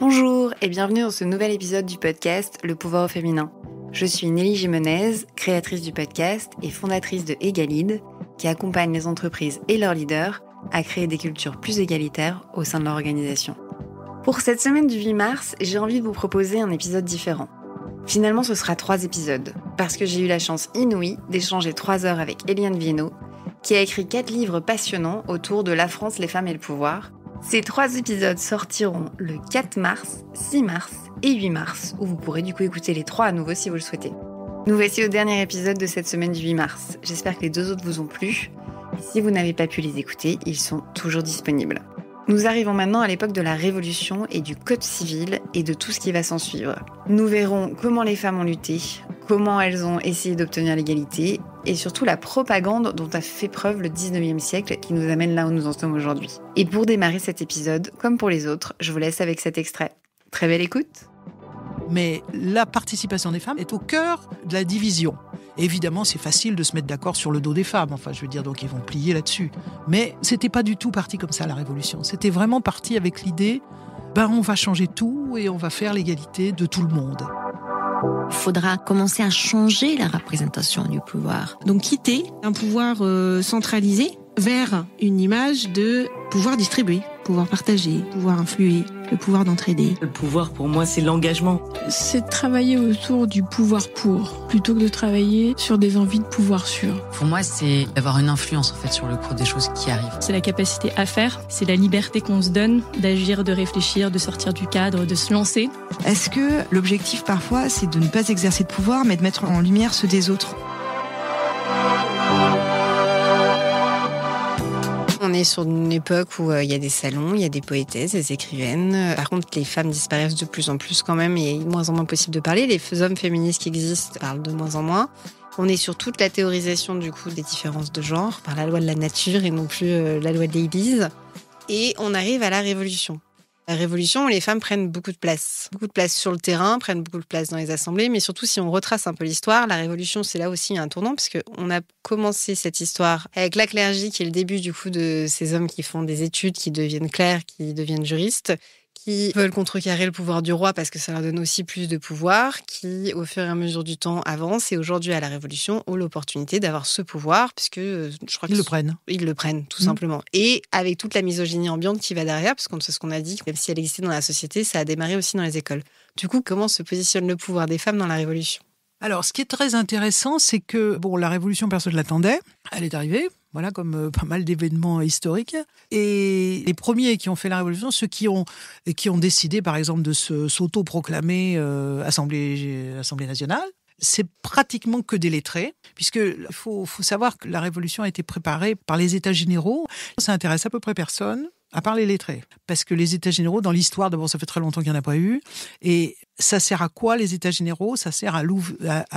Bonjour et bienvenue dans ce nouvel épisode du podcast Le pouvoir au féminin. Je suis Nelly Jimenez, créatrice du podcast et fondatrice de Egalide, qui accompagne les entreprises et leurs leaders à créer des cultures plus égalitaires au sein de leur organisation. Pour cette semaine du 8 mars, j'ai envie de vous proposer un épisode différent. Finalement, ce sera 3 épisodes, parce que j'ai eu la chance inouïe d'échanger 3 heures avec Eliane Viennot, qui a écrit 4 livres passionnants autour de la France, les femmes et le pouvoir. Ces 3 épisodes sortiront le 4 mars, 6 mars et 8 mars, où vous pourrez du coup écouter les 3 à nouveau si vous le souhaitez. Nous voici au dernier épisode de cette semaine du 8 mars. J'espère que les 2 autres vous ont plu. Et si vous n'avez pas pu les écouter, ils sont toujours disponibles. Nous arrivons maintenant à l'époque de la Révolution et du Code civil et de tout ce qui va s'en suivre. Nous verrons comment les femmes ont lutté, comment elles ont essayé d'obtenir l'égalité et surtout la propagande dont a fait preuve le 19e siècle qui nous amène là où nous en sommes aujourd'hui. Et pour démarrer cet épisode, comme pour les autres, je vous laisse avec cet extrait. Très belle écoute. Mais la participation des femmes est au cœur de la division. Évidemment, c'est facile de se mettre d'accord sur le dos des femmes. Enfin, je veux dire, donc ils vont plier là-dessus. Mais c'était pas du tout parti comme ça, la Révolution. C'était vraiment parti avec l'idée, on va changer tout et on va faire l'égalité de tout le monde. Il faudra commencer à changer la représentation du pouvoir. Donc quitter un pouvoir centralisé vers une image de pouvoir distribuer, pouvoir partager, pouvoir influer, le pouvoir d'entraider. Le pouvoir, pour moi, c'est l'engagement. C'est de travailler autour du pouvoir pour, plutôt que de travailler sur des envies de pouvoir sur. Pour moi, c'est d'avoir une influence en fait sur le cours des choses qui arrivent. C'est la capacité à faire, c'est la liberté qu'on se donne d'agir, de réfléchir, de sortir du cadre, de se lancer. Est-ce que l'objectif parfois, c'est de ne pas exercer de pouvoir, mais de mettre en lumière ceux des autres ? On est sur une époque où il y a des salons, il y a des poétesses, des écrivaines. Par contre, les femmes disparaissent de plus en plus quand même et il est de moins en moins possible de parler. Les hommes féministes qui existent parlent de moins en moins. On est sur toute la théorisation du coup des différences de genre par la loi de la nature et non plus la loi de l'Église. Et on arrive à la Révolution. La Révolution où les femmes prennent beaucoup de place. Beaucoup de place sur le terrain, prennent beaucoup de place dans les assemblées, mais surtout si on retrace un peu l'histoire, la Révolution c'est là aussi un tournant parce qu'on a commencé cette histoire avec la clergie qui est le début du coup de ces hommes qui font des études, qui deviennent clercs, qui deviennent juristes, qui veulent contrecarrer le pouvoir du roi parce que ça leur donne aussi plus de pouvoir, qui au fur et à mesure du temps avancent et aujourd'hui à la Révolution ont l'opportunité d'avoir ce pouvoir puisque je crois Ils le prennent. Ils le prennent tout simplement. Et avec toute la misogynie ambiante qui va derrière, parce qu'on sait ce qu'on a dit, même si elle existait dans la société, ça a démarré aussi dans les écoles. Du coup, comment se positionne le pouvoir des femmes dans la Révolution ? Alors, ce qui est très intéressant, c'est que la Révolution, personne ne l'attendait. Elle est arrivée, voilà, comme pas mal d'événements historiques. Et les premiers qui ont fait la Révolution, ceux qui ont décidé, par exemple, de s'auto-proclamer Assemblée nationale, c'est pratiquement que des lettrés, puisqu'il faut savoir que la Révolution a été préparée par les États généraux. Ça intéresse à peu près personne, à part les lettrés. Parce que les États généraux, dans l'histoire, d'abord, ça fait très longtemps qu'il n'y en a pas eu. Et ça sert à quoi, les États généraux ? Ça sert à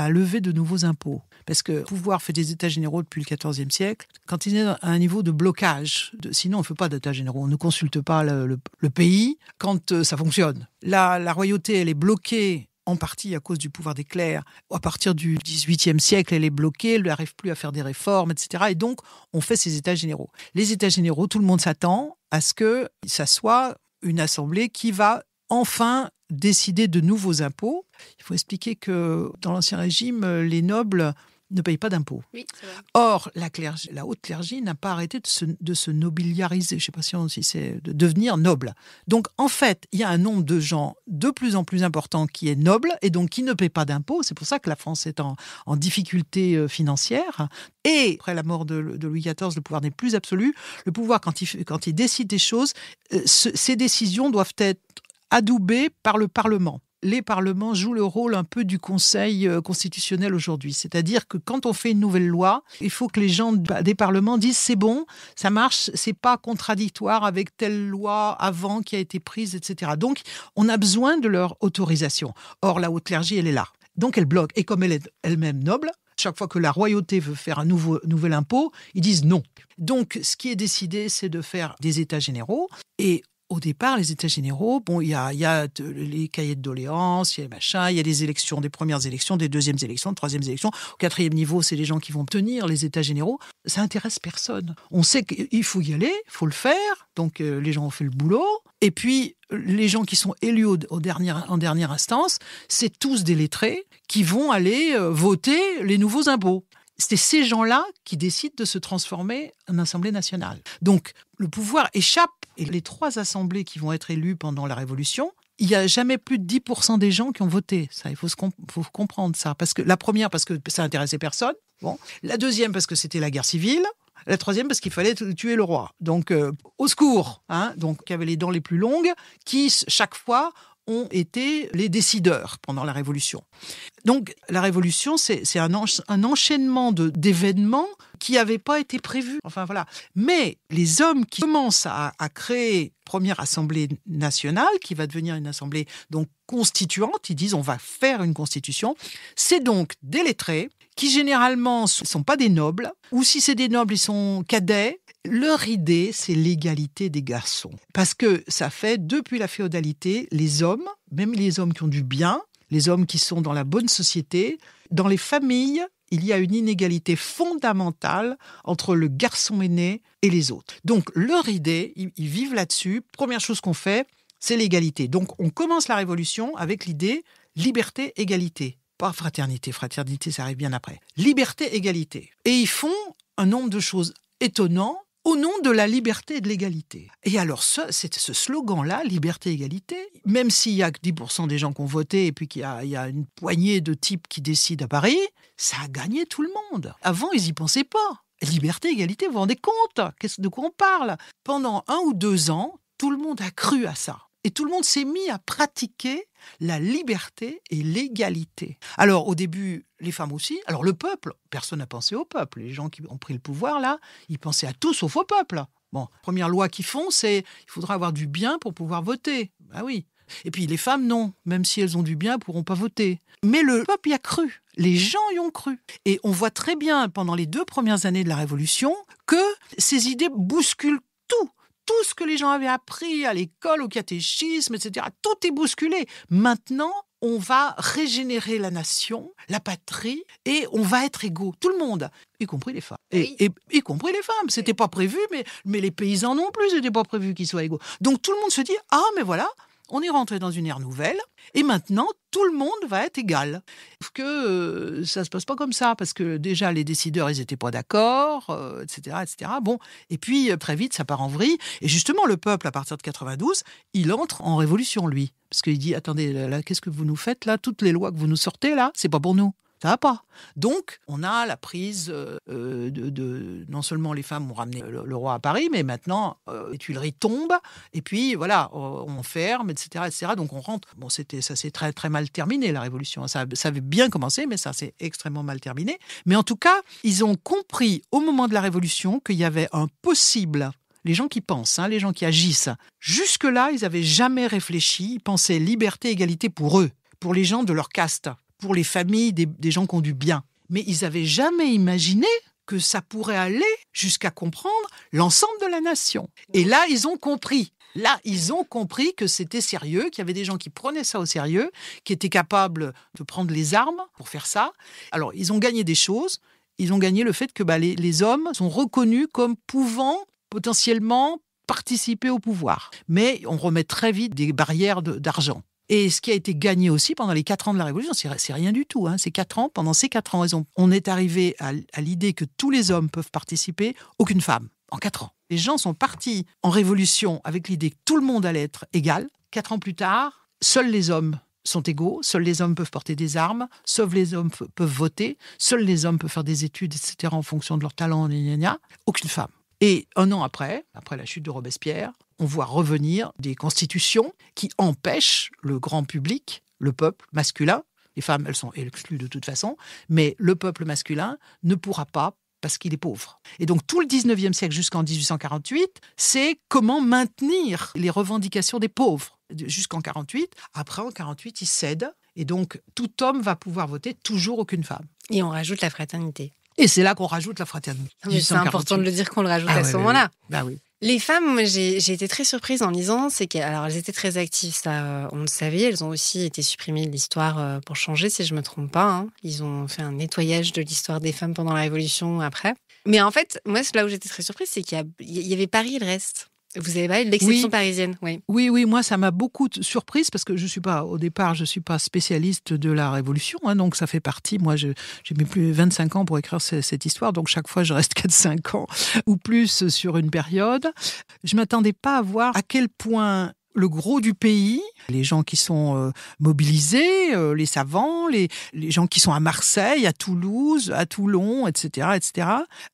lever de nouveaux impôts. Parce que le pouvoir fait des États généraux depuis le XIVe siècle. Quand il est à un niveau de blocage, sinon on ne fait pas d'États généraux, on ne consulte pas le pays quand ça fonctionne. La royauté, elle est bloquée en partie à cause du pouvoir des clercs. À partir du XVIIIe siècle, elle est bloquée, elle n'arrive plus à faire des réformes, etc. Et donc, on fait ces États généraux. Les États généraux, tout le monde s'attend à ce que ça soit une assemblée qui va enfin décider de nouveaux impôts. Il faut expliquer que dans l'Ancien Régime, les nobles ne payent pas d'impôts. Oui, c'est vrai. Or, la haute clergie n'a pas arrêté de se nobiliariser. Je ne sais pas si c'est de devenir noble. Donc, en fait, il y a un nombre de gens de plus en plus important qui est noble et donc qui ne paient pas d'impôts. C'est pour ça que la France est en difficulté financière. Et après la mort de Louis XIV, le pouvoir n'est plus absolu. Le pouvoir, quand il décide des choses, ces décisions doivent être adoubées par le Parlement. Les parlements jouent le rôle un peu du Conseil constitutionnel aujourd'hui. C'est-à-dire que quand on fait une nouvelle loi, il faut que les gens des parlements disent c'est bon, ça marche, c'est pas contradictoire avec telle loi avant qui a été prise, etc. Donc, on a besoin de leur autorisation. Or, la haute clergie, elle est là. Donc, elle bloque. Et comme elle est elle-même noble, chaque fois que la royauté veut faire un nouvel impôt, ils disent non. Donc, ce qui est décidé, c'est de faire des États généraux. Et au départ, les États généraux, il y a les cahiers de doléances, il y a il y a des élections, des premières élections, des deuxièmes élections, des troisièmes élections. Au 4e niveau, c'est les gens qui vont tenir les États généraux. Ça intéresse personne. On sait qu'il faut y aller, il faut le faire. Donc, les gens ont fait le boulot. Et puis, les gens qui sont élus en dernière instance, c'est tous des lettrés qui vont aller voter les nouveaux impôts. C'est ces gens-là qui décident de se transformer en Assemblée nationale. Donc, le pouvoir échappe. Et les 3 assemblées qui vont être élues pendant la Révolution, il n'y a jamais plus de 10% des gens qui ont voté. Ça, il faut comprendre ça. Parce que, la première, parce que ça n'intéressait personne. Bon. La deuxième, parce que c'était la guerre civile. La troisième, parce qu'il fallait tuer le roi. Donc, au secours. Donc, il y avait les dents les plus longues qui, chaque fois, ont été les décideurs pendant la Révolution. Donc, la Révolution, c'est un enchaînement d'événements qui n'avaient pas été prévus. Enfin, voilà. Mais les hommes qui commencent à créer première Assemblée nationale, qui va devenir une assemblée donc constituante, ils disent on va faire une constitution, c'est donc des lettrés qui généralement ne sont pas des nobles, ou si c'est des nobles, ils sont cadets. Leur idée, c'est l'égalité des garçons. Parce que ça fait, depuis la féodalité, les hommes, même les hommes qui ont du bien, les hommes qui sont dans la bonne société, dans les familles, il y a une inégalité fondamentale entre le garçon aîné et les autres. Donc, leur idée, ils vivent là-dessus. Première chose qu'on fait, c'est l'égalité. Donc, on commence la Révolution avec l'idée liberté, égalité. Pas fraternité. Fraternité, ça arrive bien après. Liberté, égalité. Et ils font un nombre de choses étonnants au nom de la liberté et de l'égalité. Et alors, c'est ce slogan-là, liberté, égalité, même s'il y a que 10% des gens qui ont voté et puis qu'il y a une poignée de types qui décident à Paris, ça a gagné tout le monde. Avant, ils n'y pensaient pas. Liberté, égalité, vous vous rendez compte de quoi on parle? Pendant 1 ou 2 ans, tout le monde a cru à ça. Et tout le monde s'est mis à pratiquer la liberté et l'égalité. Alors, au début, les femmes aussi. Alors, le peuple, personne n'a pensé au peuple. Les gens qui ont pris le pouvoir, là, ils pensaient à tout sauf au peuple. Bon, première loi qu'ils font, c'est il faudra avoir du bien pour pouvoir voter. Ah oui. Et puis, les femmes, non. Même si elles ont du bien, elles ne pourront pas voter. Mais le peuple y a cru. Les gens y ont cru. Et on voit très bien, pendant les 2 premières années de la Révolution, que ces idées bousculent tout. Tout ce que les gens avaient appris à l'école, au catéchisme, etc., tout est bousculé. Maintenant, on va régénérer la nation, la patrie, et on va être égaux. Tout le monde, y compris les femmes. Et y compris les femmes. C'était pas prévu, mais les paysans non plus, c'était pas prévu qu'ils soient égaux. Donc tout le monde se dit, ah, mais voilà, on est rentré dans une ère nouvelle, et maintenant, tout le monde va être égal. Sauf que ça ne se passe pas comme ça, parce que déjà, les décideurs, ils n'étaient pas d'accord, etc., etc. Bon, et puis, très vite, ça part en vrille. Et justement, le peuple, à partir de 92, il entre en révolution, lui. Parce qu'il dit, attendez, là, qu'est-ce que vous nous faites, là? Toutes les lois que vous nous sortez, là, c'est pas pour nous. Ça va pas. Donc, on a la prise non seulement les femmes ont ramené le roi à Paris, mais maintenant, les Tuileries tombent, et puis, voilà, on ferme, etc., etc. Donc, on rentre. Bon, ça s'est très, très mal terminé, la Révolution. Ça avait bien commencé, mais ça s'est extrêmement mal terminé. Mais en tout cas, ils ont compris, au moment de la Révolution, qu'il y avait un possible... Les gens qui pensent, les gens qui agissent, jusque-là, ils n'avaient jamais réfléchi. Ils pensaient liberté, égalité pour eux, pour les gens de leur caste, pour les familles des gens qui ont du bien. Mais ils n'avaient jamais imaginé que ça pourrait aller jusqu'à comprendre l'ensemble de la nation. Et là, ils ont compris. Là, ils ont compris que c'était sérieux, qu'il y avait des gens qui prenaient ça au sérieux, qui étaient capables de prendre les armes pour faire ça. Alors, ils ont gagné des choses. Ils ont gagné le fait que les hommes sont reconnus comme pouvant potentiellement participer au pouvoir. Mais on remet très vite des barrières d'argent. Et ce qui a été gagné aussi pendant les 4 ans de la Révolution, c'est rien du tout. Ces 4 ans, pendant ces 4 ans, on est arrivé à l'idée que tous les hommes peuvent participer, aucune femme, en 4 ans. Les gens sont partis en Révolution avec l'idée que tout le monde allait être égal. 4 ans plus tard, seuls les hommes sont égaux, seuls les hommes peuvent porter des armes, seuls les hommes peuvent voter, seuls les hommes peuvent faire des études, etc., en fonction de leur talent, aucune femme. Et 1 an après la chute de Robespierre, on voit revenir des constitutions qui empêchent le grand public, le peuple masculin, les femmes, elles sont exclues de toute façon, mais le peuple masculin ne pourra pas parce qu'il est pauvre. Et donc tout le 19e siècle jusqu'en 1848, c'est comment maintenir les revendications des pauvres. Jusqu'en 48, après en 48, ils cèdent, et donc tout homme va pouvoir voter, toujours aucune femme. Et on rajoute la fraternité. Et c'est là qu'on rajoute la fraternité. C'est important de le dire qu'on le rajoute à ce moment-là. Bah oui. Les femmes, j'ai été très surprise en lisant, c'est qu'elles étaient très actives, ça on le savait, elles ont aussi été supprimées de l'histoire pour changer, si je ne me trompe pas. Ils ont fait un nettoyage de l'histoire des femmes pendant la Révolution après. Mais en fait, moi, là où j'étais très surprise, c'est qu'il y avait Paris et le reste. Vous avez parlé de l'exception Oui. parisienne, oui. Oui, moi, ça m'a beaucoup surprise parce que au départ, je suis pas spécialiste de la Révolution, hein, donc ça fait partie. Moi, j'ai mis plus de 25 ans pour écrire cette histoire, donc chaque fois, je reste 4-5 ans ou plus sur une période. Je m'attendais pas à voir à quel point le gros du pays, les gens qui sont mobilisés, les savants, les gens qui sont à Marseille, à Toulouse, à Toulon, etc.,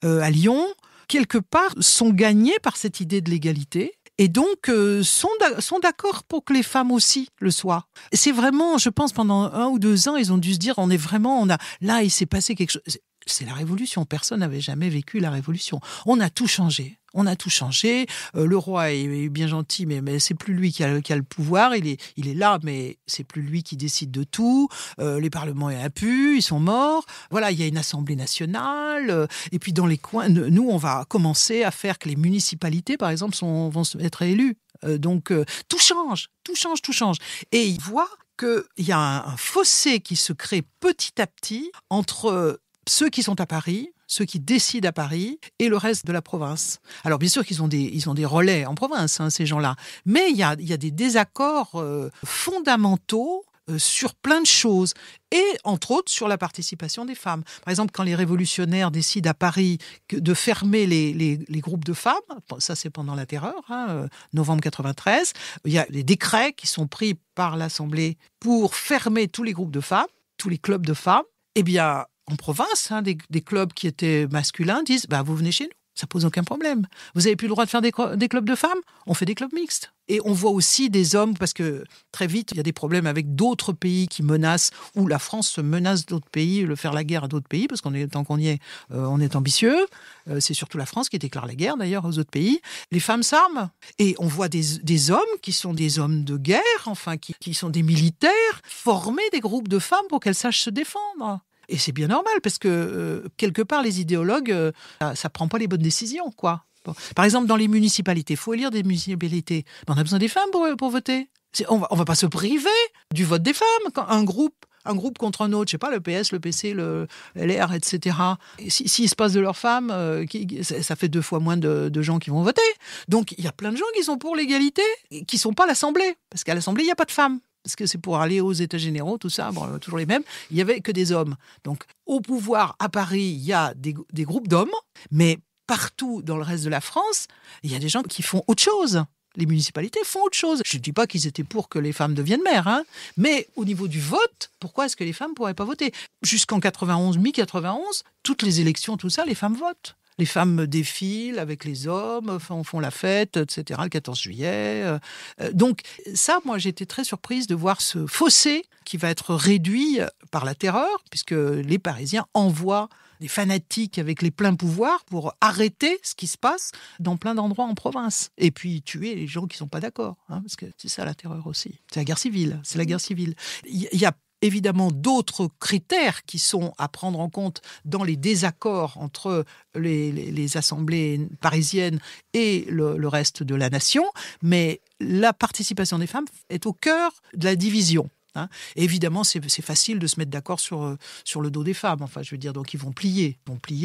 à Lyon, quelque part, sont gagnés par cette idée de l'égalité. Et donc, sont d'accord pour que les femmes aussi le soient. C'est vraiment, je pense, pendant 1 ou 2 ans, ils ont dû se dire, là, il s'est passé quelque chose. C'est la Révolution. Personne n'avait jamais vécu la Révolution. On a tout changé. Le roi est bien gentil, mais c'est plus lui qui a le pouvoir. Il est là, mais c'est plus lui qui décide de tout. Les parlements sont impus, ils sont morts. Voilà, il y a une assemblée nationale. Et puis dans les coins, nous, on va commencer à faire que les municipalités, par exemple, vont être élues. Donc tout change. Et il voit qu'il y a un fossé qui se crée petit à petit entre ceux qui sont à Paris, ceux qui décident à Paris et le reste de la province. Alors bien sûr qu'ils ont des relais en province, hein, ces gens-là, mais il y a des désaccords fondamentaux sur plein de choses, et entre autres sur la participation des femmes. Par exemple, quand les révolutionnaires décident à Paris de fermer les groupes de femmes, ça c'est pendant la Terreur, novembre 93, il y a des décrets qui sont pris par l'Assemblée pour fermer tous les groupes de femmes, tous les clubs de femmes. Eh bien, en province, des clubs qui étaient masculins disent vous venez chez nous, ça pose aucun problème. Vous n'avez plus le droit de faire des clubs de femmes, on fait des clubs mixtes. Et on voit aussi des hommes, parce que très vite, il y a des problèmes avec d'autres pays qui menacent, ou la France se menace d'autres pays, faire la guerre à d'autres pays, parce tant qu'on y est, on est ambitieux. C'est surtout la France qui déclare la guerre, d'ailleurs, aux autres pays. Les femmes s'arment. Et on voit des hommes qui sont des hommes de guerre, enfin, qui sont des militaires, former des groupes de femmes pour qu'elles sachent se défendre. Et c'est bien normal, parce que quelque part, les idéologues, ça prend pas les bonnes décisions, quoi. Bon. Par exemple, dans les municipalités, il faut élire des municipalités. On a besoin des femmes pour voter. On va pas se priver du vote des femmes. Quand un groupe contre un autre, je sais pas, le PS, le PC, le LR, etc. S'il se passe de leurs femmes, ça fait 2 fois moins de gens qui vont voter. Donc, il y a plein de gens qui sont pour l'égalité, qui sont pas à l'Assemblée. Parce qu'à l'Assemblée, il n'y a pas de femmes. Parce que c'est pour aller aux États généraux, tout ça, toujours les mêmes, il n'y avait que des hommes. Donc, au pouvoir, à Paris, il y a des groupes d'hommes, mais partout dans le reste de la France, il y a des gens qui font autre chose. Les municipalités font autre chose. Je ne dis pas qu'ils étaient pour que les femmes deviennent maires, mais au niveau du vote, pourquoi est-ce que les femmes ne pourraient pas voter ? Jusqu'en 91, mi-91, toutes les élections, tout ça, les femmes votent. Les femmes défilent avec les hommes, font la fête, etc., le 14 juillet. Donc ça, moi, j'ai été très surprise de voir ce fossé qui va être réduit par la terreur, puisque les Parisiens envoient des fanatiques avec les pleins pouvoirs pour arrêter ce qui se passe dans plein d'endroits en province. Et puis tuer les gens qui ne sont pas d'accord, parce que c'est ça la terreur aussi. C'est la guerre civile. Il y a évidemment d'autres critères qui sont à prendre en compte dans les désaccords entre les assemblées parisiennes et le reste de la nation, mais la participation des femmes est au cœur de la division. Et évidemment, c'est facile de se mettre d'accord sur le dos des femmes. Enfin, je veux dire, donc ils vont plier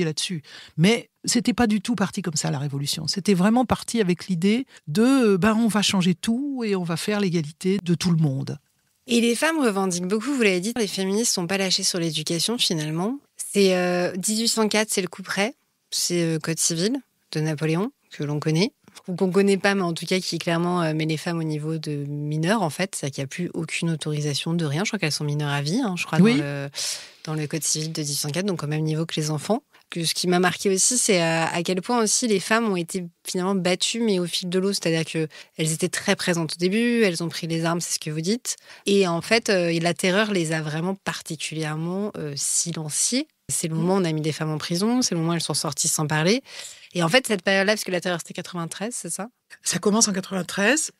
là-dessus. Mais c'était pas du tout parti comme ça, la Révolution. C'était vraiment parti avec l'idée de on va changer tout et on va faire l'égalité de tout le monde. Et les femmes revendiquent beaucoup, vous l'avez dit, les féministes ne sont pas lâchées sur l'éducation finalement. C'est 1804, c'est le coup près, c'est le Code civil de Napoléon, que l'on connaît, ou qu'on ne connaît pas, mais en tout cas qui clairement met les femmes au niveau de mineurs en fait, c'est-à-dire qu'il n'y a plus aucune autorisation de rien, je crois qu'elles sont mineures à vie, je crois, oui. Dans le Code civil de 1804, donc au même niveau que les enfants. Ce qui m'a marqué aussi, c'est à quel point aussi les femmes ont été finalement battues, mais au fil de l'eau. C'est-à-dire qu'elles étaient très présentes au début, elles ont pris les armes, c'est ce que vous dites. Et en fait, la terreur les a vraiment particulièrement silenciées. C'est le moment où on a mis des femmes en prison, c'est le moment où elles sont sorties sans parler. Et en fait, cette période-là, parce que la terreur, c'était 93, c'est ça ? Ça commence en 93.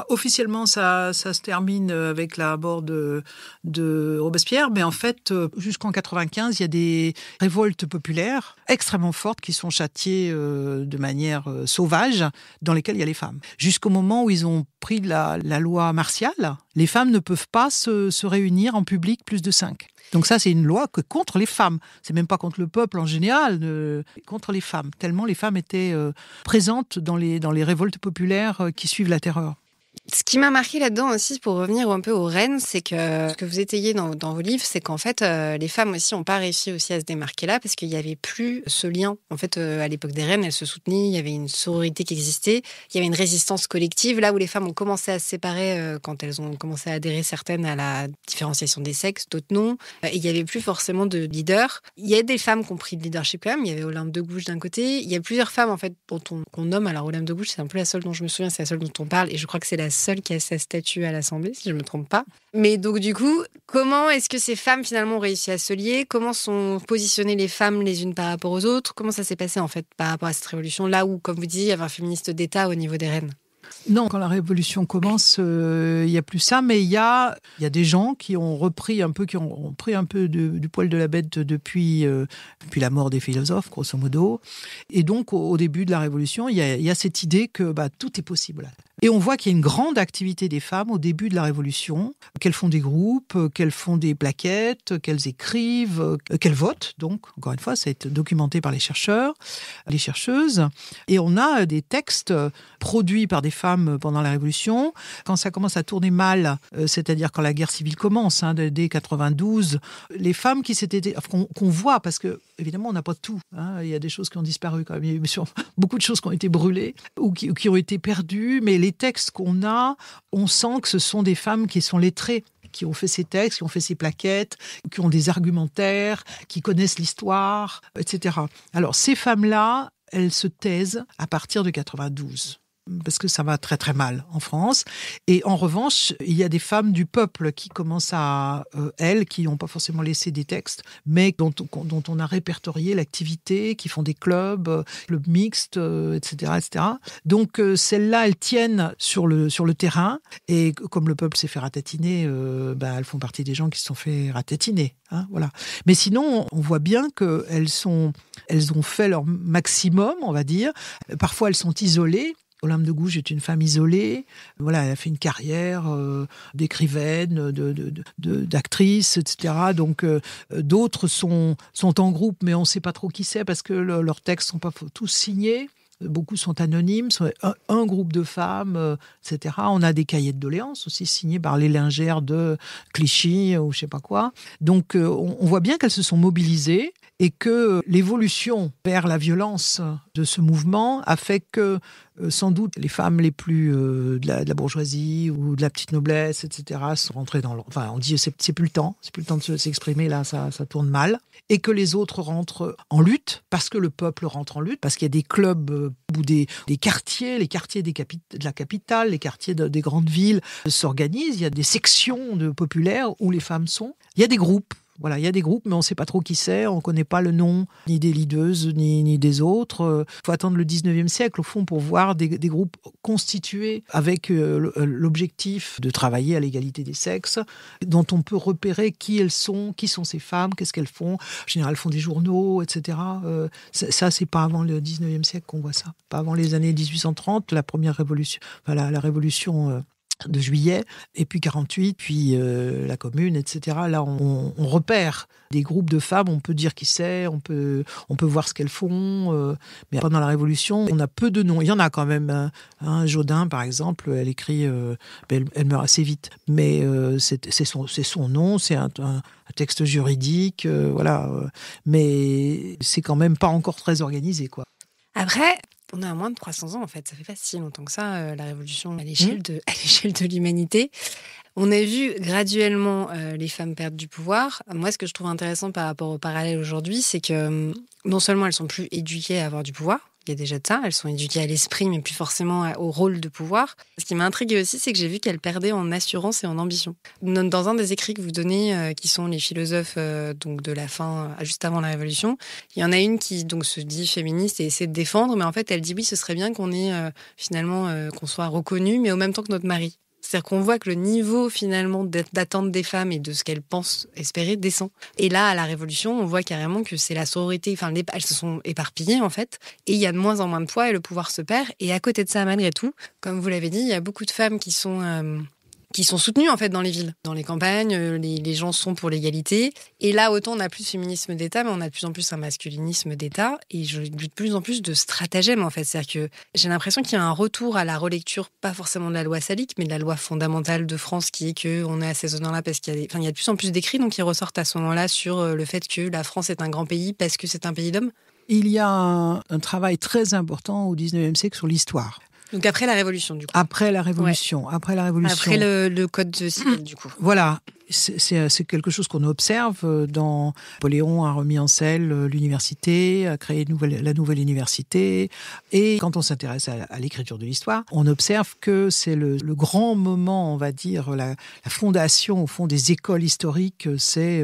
Officiellement, ça se termine avec la mort de Robespierre, mais en fait, jusqu'en 95, il y a des révoltes populaires extrêmement fortes qui sont châtiées de manière sauvage, dans lesquelles il y a les femmes. Jusqu'au moment où ils ont pris la loi martiale, les femmes ne peuvent pas se réunir en public plus de 5. Donc ça, c'est une loi contre les femmes. C'est même pas contre le peuple en général, contre les femmes. Tellement les femmes étaient présentes dans les révoltes populaires qui suivent la terreur. Ce qui m'a marqué là-dedans aussi, pour revenir un peu aux reines, c'est que ce que vous étayez dans vos livres, c'est qu'en fait, les femmes aussi n'ont pas réussi aussi à se démarquer là, parce qu'il n'y avait plus ce lien. En fait, à l'époque des reines, elles se soutenaient, il y avait une sororité qui existait, il y avait une résistance collective, là où les femmes ont commencé à se séparer quand elles ont commencé à adhérer certaines à la différenciation des sexes, d'autres non. Et il n'y avait plus forcément de leader. Il y a des femmes qui ont pris le leadership quand même, il y avait Olympe de Gouges d'un côté, il y a plusieurs femmes en fait qu'on nomme, alors Olympe de Gouges, c'est un peu la seule dont je me souviens, c'est la seule dont on parle, et je crois que c'est la seule qui a sa statue à l'Assemblée, si je ne me trompe pas. Mais donc du coup, comment est-ce que ces femmes finalement ont réussi à se lier ? Comment sont positionnées les femmes les unes par rapport aux autres ? Comment ça s'est passé en fait par rapport à cette révolution, là où, comme vous disiez, il y avait un féministe d'État au niveau des reines ? Non, quand la révolution commence, il n'y a plus ça, mais il y a des gens qui ont repris un peu, pris un peu du poil de la bête depuis la mort des philosophes, grosso modo. Et donc, au début de la révolution, il y a cette idée que tout est possible. Et on voit qu'il y a une grande activité des femmes au début de la Révolution, qu'elles font des groupes, qu'elles font des plaquettes, qu'elles écrivent, qu'elles votent. Donc, encore une fois, ça a été documenté par les chercheurs, les chercheuses. Et on a des textes produits par des femmes pendant la Révolution. Quand ça commence à tourner mal, c'est-à-dire quand la guerre civile commence, dès 92, les femmes qu'on voit, parce que évidemment, on n'a pas tout. Il y a des choses qui ont disparu quand même. Il y a beaucoup de choses qui ont été brûlées ou qui ont été perdues, mais les textes qu'on a, on sent que ce sont des femmes qui sont lettrées, qui ont fait ces textes, qui ont fait ces plaquettes, qui ont des argumentaires, qui connaissent l'histoire, etc. Alors, ces femmes-là, elles se taisent à partir de 92. Parce que ça va très très mal en France. Et en revanche, il y a des femmes du peuple qui commencent elles, qui n'ont pas forcément laissé des textes, mais dont on a répertorié l'activité, qui font des clubs mixtes, etc., etc. Donc celles-là, elles tiennent sur le terrain, et comme le peuple s'est fait ratatiner, elles font partie des gens qui se sont fait ratatiner. Voilà. Mais sinon, on voit bien qu'elles ont fait leur maximum, on va dire. Parfois, elles sont isolées. Olympe de Gouges est une femme isolée. Voilà, elle a fait une carrière d'écrivaine, d'actrice, etc. Donc, d'autres sont en groupe, mais on ne sait pas trop qui c'est parce que leurs textes ne sont pas tous signés. Beaucoup sont anonymes, un groupe de femmes, etc. On a des cahiers de doléances aussi signés par les lingères de Clichy ou je ne sais pas quoi. Donc, on voit bien qu'elles se sont mobilisées et que l'évolution vers la violence de ce mouvement a fait que, sans doute, les femmes les plus de la bourgeoisie ou de la petite noblesse, etc., sont rentrées dans Enfin, on dit c'est plus le temps de s'exprimer, là, ça tourne mal. Et que les autres rentrent en lutte, parce que le peuple rentre en lutte, parce qu'il y a des clubs ou des quartiers, les quartiers de la capitale, les quartiers des grandes villes s'organisent. Il y a des sections populaires où les femmes sont. Il y a des groupes. Voilà, il y a des groupes, mais on ne sait pas trop qui c'est, on ne connaît pas le nom ni des leaders, ni des autres. Il faut attendre le 19e siècle, au fond, pour voir des groupes constitués avec l'objectif de travailler à l'égalité des sexes, dont on peut repérer qui elles sont, qui sont ces femmes, qu'est-ce qu'elles font. En général, elles font des journaux, etc. Ça, c'est pas avant le 19e siècle qu'on voit ça. Pas avant les années 1830, la première révolution, la révolution de Juillet, et puis 48, puis la Commune, etc. Là, on repère des groupes de femmes, on peut dire qui c'est, on peut voir ce qu'elles font, mais pendant la Révolution, on a peu de noms. Il y en a quand même. Jodin, par exemple, elle écrit, elle meurt assez vite, mais c'est son nom, c'est un texte juridique, voilà. Mais c'est quand même pas encore très organisé, quoi. Après, on a moins de 300 ans, en fait. Ça fait pas si longtemps que ça, la révolution à l'échelle de l'humanité. On a vu graduellement les femmes perdre du pouvoir. Moi, ce que je trouve intéressant par rapport au parallèle aujourd'hui, c'est que non seulement elles sont plus éduquées à avoir du pouvoir, il y a déjà de ça, elles sont éduquées à l'esprit, mais plus forcément au rôle de pouvoir. Ce qui m'a intriguée aussi, c'est que j'ai vu qu'elles perdaient en assurance et en ambition. Dans un des écrits que vous donnez, qui sont les philosophes donc de la fin, juste avant la Révolution, il y en a une qui donc se dit féministe et essaie de défendre, mais en fait, elle dit oui, ce serait bien qu'on ait finalement qu'on soit reconnu, mais au même temps que notre mari. C'est-à-dire qu'on voit que le niveau, finalement, d'attente des femmes et de ce qu'elles pensent espérer descend. Et là, à la Révolution, on voit carrément que c'est la sororité. Enfin, elles se sont éparpillées, en fait. Et il y a de moins en moins de poids et le pouvoir se perd. Et à côté de ça, malgré tout, comme vous l'avez dit, il y a beaucoup de femmes qui sont qui sont soutenus en fait dans les villes. Dans les campagnes, les gens sont pour l'égalité. Et là, autant on a plus de féminisme d'État, mais on a de plus en plus un masculinisme d'État. Et je de plus en plus de stratagèmes en fait. C'est-à-dire que j'ai l'impression qu'il y a un retour à la relecture, pas forcément de la loi salique, mais de la loi fondamentale de France qui est qu'on est à ces zones-là parce qu'il y a il y a de plus en plus d'écrits donc qui ressortent à ce moment-là sur le fait que la France est un grand pays parce que c'est un pays d'hommes. Il y a un travail très important au 19e siècle sur l'histoire. Donc après la Révolution, du coup. Après la Révolution. Ouais. Après la Révolution. Après le code civil, du coup. Voilà. C'est quelque chose qu'on observe dans Napoléon a remis en selle l'université, a créé la nouvelle université. Et quand on s'intéresse à l'écriture de l'histoire, on observe que c'est le grand moment, on va dire, la fondation au fond des écoles historiques, c'est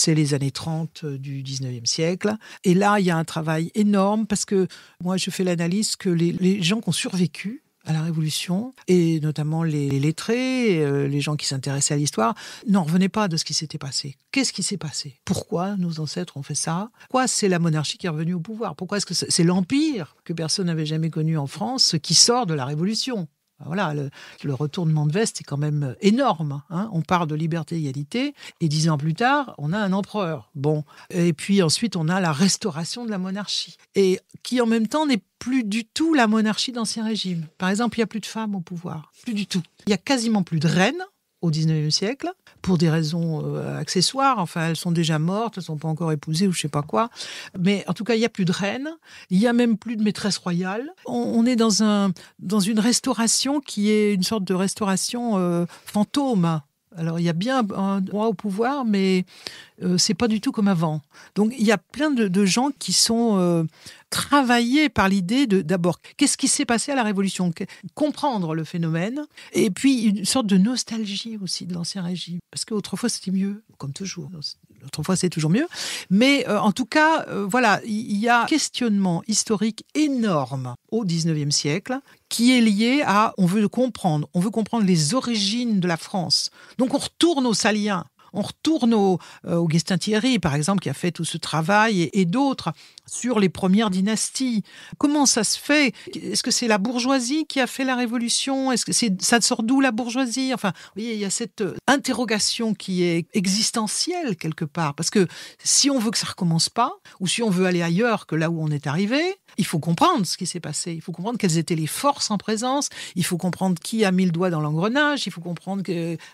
les années 30 du 19e siècle. Et là, il y a un travail énorme parce que moi, je fais l'analyse que les gens qui ont survécu à la Révolution, et notamment les lettrés, les gens qui s'intéressaient à l'histoire, n'en revenaient pas de ce qui s'était passé. Qu'est-ce qui s'est passé ? Pourquoi nos ancêtres ont fait ça ? Pourquoi c'est la monarchie qui est revenue au pouvoir ? Pourquoi est-ce que c'est l'empire que personne n'avait jamais connu en France qui sort de la Révolution ? Voilà, le retournement de veste est quand même énorme. Hein. On part de liberté, égalité, et 10 ans plus tard, on a un empereur. Bon, et puis ensuite, on a la restauration de la monarchie, et qui en même temps n'est plus du tout la monarchie d'Ancien Régime. Par exemple, il n'y a plus de femmes au pouvoir, plus du tout. Il y a quasiment plus de reines au 19e siècle, pour des raisons accessoires. Enfin, elles sont déjà mortes, elles ne sont pas encore épousées ou je ne sais pas quoi. Mais en tout cas, il n'y a plus de reine, il n'y a même plus de maîtresse royale. On est dans une restauration qui est une sorte de restauration fantôme. Alors, il y a bien un droit au pouvoir, mais c'est pas du tout comme avant. Donc, il y a plein de gens qui sont travaillés par l'idée d'abord, qu'est-ce qui s'est passé à la Révolution ? Comprendre le phénomène, et puis une sorte de nostalgie aussi de l'Ancien Régime. Parce qu'autrefois, c'était mieux, comme toujours. Autrefois, c'est toujours mieux. Mais en tout cas, voilà, il y a un questionnement historique énorme au 19e siècle qui est lié à, on veut comprendre les origines de la France. Donc, on retourne aux Saliens. On retourne au Augustin-Thierry, par exemple, qui a fait tout ce travail, et d'autres, sur les premières dynasties. Comment ça se fait ? Est-ce que c'est la bourgeoisie qui a fait la Révolution ? Est-ce que ça sort d'où la bourgeoisie ? Enfin, vous voyez, il y a cette interrogation qui est existentielle quelque part. Parce que si on veut que ça ne recommence pas, ou si on veut aller ailleurs que là où on est arrivé, il faut comprendre ce qui s'est passé. Il faut comprendre quelles étaient les forces en présence. Il faut comprendre qui a mis le doigt dans l'engrenage. Il faut comprendre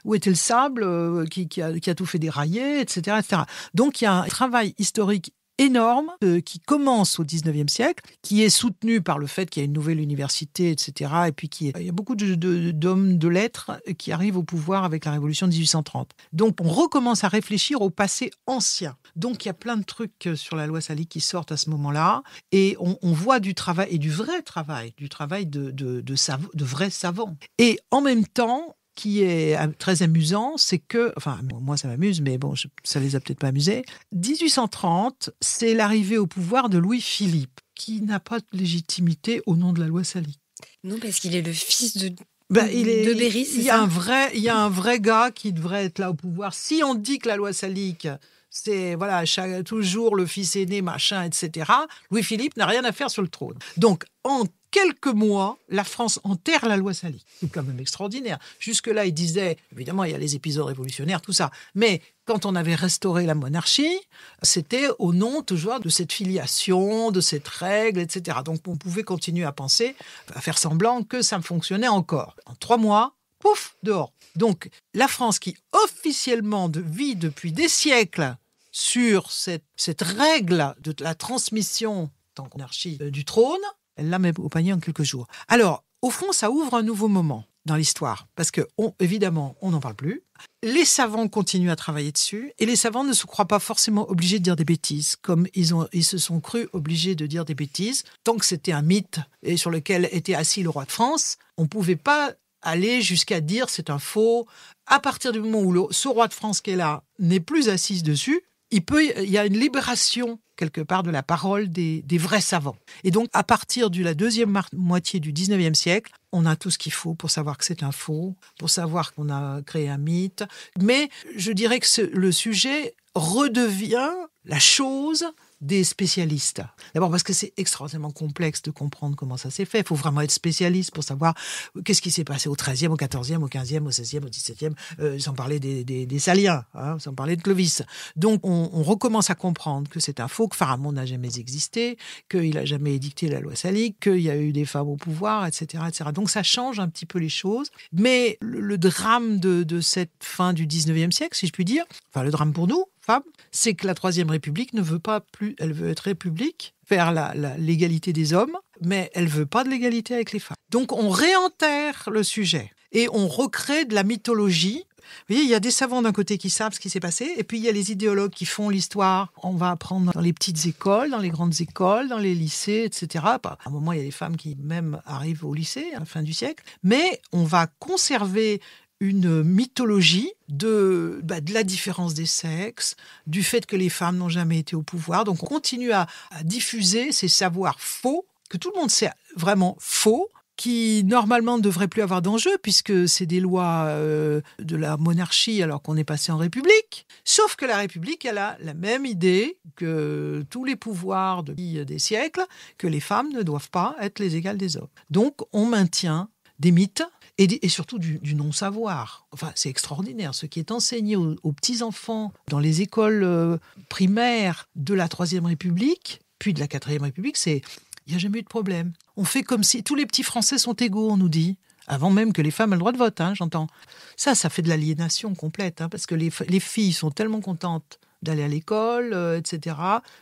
où était le sable qui a tout fait dérailler, etc., etc. Donc, il y a un travail historique énorme qui commence au 19e siècle, qui est soutenu par le fait qu'il y a une nouvelle université, etc. Et puis il y a beaucoup d'hommes de lettres qui arrivent au pouvoir avec la Révolution de 1830. Donc on recommence à réfléchir au passé ancien. Donc il y a plein de trucs sur la loi salique qui sortent à ce moment-là, et on voit du travail, et du vrai travail, de vrais savants. Et en même temps, qui est très amusant, c'est que, enfin, moi ça m'amuse, mais bon, ça les a peut-être pas amusés. 1830, c'est l'arrivée au pouvoir de Louis-Philippe, qui n'a pas de légitimité au nom de la loi salique. Non, parce qu'il est le fils de Berry, c'est ça ? Il y a un vrai gars qui devrait être là au pouvoir. Si on dit que la loi salique, c'est voilà, toujours le fils aîné, machin, etc., Louis-Philippe n'a rien à faire sur le trône. Donc, en quelques mois, la France enterre la loi salique. C'est quand même extraordinaire. Jusque-là, il disait, évidemment, il y a les épisodes révolutionnaires, tout ça, mais quand on avait restauré la monarchie, c'était au nom toujours de cette filiation, de cette règle, etc. Donc, on pouvait continuer à penser, à faire semblant que ça fonctionnait encore. En 3 mois, pouf, dehors. Donc, la France qui officiellement vit depuis des siècles sur cette règle de la transmission en monarchie du trône, elle la met au panier en quelques jours. Alors, au fond, ça ouvre un nouveau moment dans l'histoire, parce que, évidemment, on n'en parle plus. Les savants continuent à travailler dessus, et les savants ne se croient pas forcément obligés de dire des bêtises, comme ils se sont crus obligés de dire des bêtises. Tant que c'était un mythe et sur lequel était assis le roi de France, on ne pouvait pas aller jusqu'à dire c'est un faux. À partir du moment où ce roi de France qui est là n'est plus assis dessus, il y a une libération quelque part de la parole des vrais savants. Et donc, à partir de la deuxième moitié du 19e siècle, on a tout ce qu'il faut pour savoir que c'est un faux, pour savoir qu'on a créé un mythe. Mais je dirais que le sujet redevient la chose des spécialistes. D'abord parce que c'est extraordinairement complexe de comprendre comment ça s'est fait. Il faut vraiment être spécialiste pour savoir qu'est-ce qui s'est passé au XIIIe, au XIVe, au XVe, au XVIe, au XVIIe, sans parler des Saliens, sans parler de Clovis. Donc on recommence à comprendre que c'est un faux, que Pharamond n'a jamais existé, qu'il n'a jamais édicté la loi salique, qu'il y a eu des femmes au pouvoir, etc., etc. Donc ça change un petit peu les choses. Mais le drame de cette fin du 19e siècle, si je puis dire, enfin le drame pour nous, femmes, c'est que la Troisième République ne veut pas plus, elle veut être république, faire l'égalité des hommes, mais elle veut pas de l'égalité avec les femmes. Donc on réenterre le sujet et on recrée de la mythologie. Vous voyez, il y a des savants d'un côté qui savent ce qui s'est passé, et puis il y a les idéologues qui font l'histoire. On va apprendre dans les petites écoles, dans les grandes écoles, dans les lycées, etc. À un moment, il y a des femmes qui même arrivent au lycée à la fin du siècle, mais on va conserver une mythologie de la différence des sexes, du fait que les femmes n'ont jamais été au pouvoir. Donc on continue à diffuser ces savoirs faux, que tout le monde sait vraiment faux, qui normalement ne devraient plus avoir d'enjeu, puisque c'est des lois de la monarchie alors qu'on est passé en République. Sauf que la République, elle a la même idée que tous les pouvoirs depuis des siècles, que les femmes ne doivent pas être les égales des hommes. Donc on maintient des mythes, et surtout du non-savoir. Enfin, c'est extraordinaire. Ce qui est enseigné aux petits-enfants dans les écoles primaires de la Troisième République, puis de la Quatrième République, c'est « il n'y a jamais eu de problème ». On fait comme si tous les petits Français sont égaux, on nous dit. Avant même que les femmes aient le droit de vote, j'entends. Ça fait de l'aliénation complète, parce que les filles sont tellement contentes d'aller à l'école, etc.